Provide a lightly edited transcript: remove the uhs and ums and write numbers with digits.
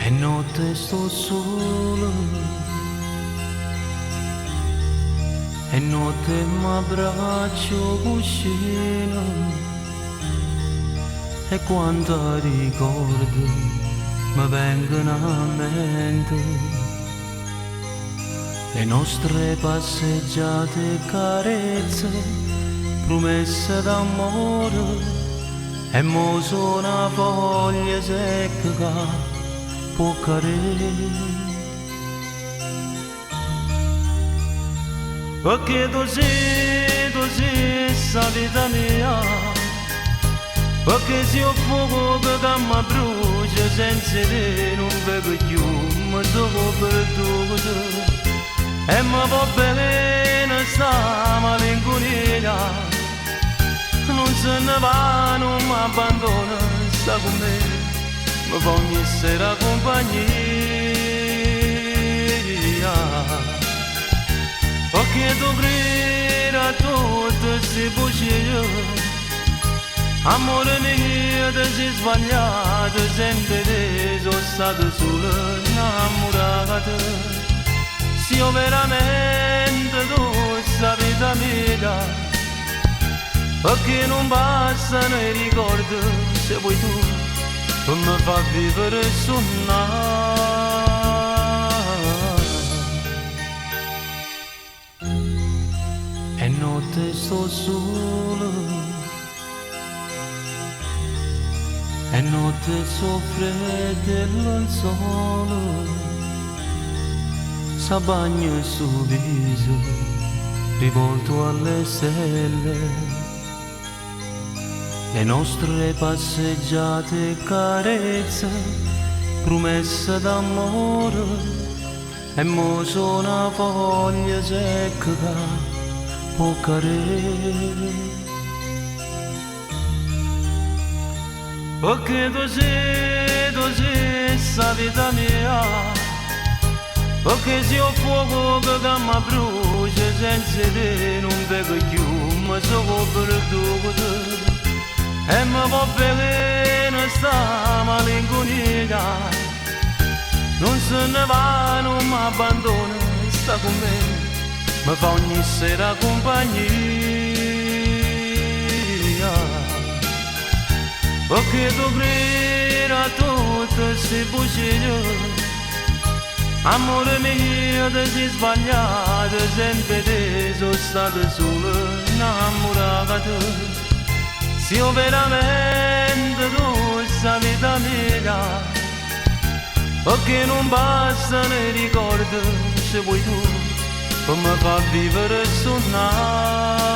E notte sto solo, e notte m'abbraccio cuscino, e quando ricordo mi vengono a mente le nostre passeggiate e carezze, promesse d'amore, e mo sono una foglia secca che può cadere. Perché tu sei sta vita mia, perché se io fuoco che mi brucia senza te non vedo più, mi sono perduto e mi va bene sta malinconia, non se ne va, non mi abbandona, sta con me, mi fa ogni sera compagnia. Perché tu credi a tutte queste bugie, amore mio, ti sei sbagliato, sempre te sono stato solo innamorato. Se io veramente tu sta vita mia, perché non bastano i ricordi, se vuoi tu, per mi far vivere suonare. E notte sto solo, e notte soffre del sole, s'abbagna il suo viso rivolto alle stelle, le nostre passeggiate e carezze, promesse d'amore, e mo sono una foglia secca che può cadere. Perché tu sei sta vita mia, perché se io fuoco che mi brucia senza te non vedo più, mi sono perduto e mi va bene sta malinconia, non se ne va, non mi abbandona, sta con me, mi fa ogni sera compagnia. Perché tu credi a tutte queste bugie, amore mio, ti sei sbagliato, sempre te sono stato solo innamorato. Se io veramente tu sta vita mia, perché non bastano i ricordi, se vuoi tu, per mi far vivere suonare.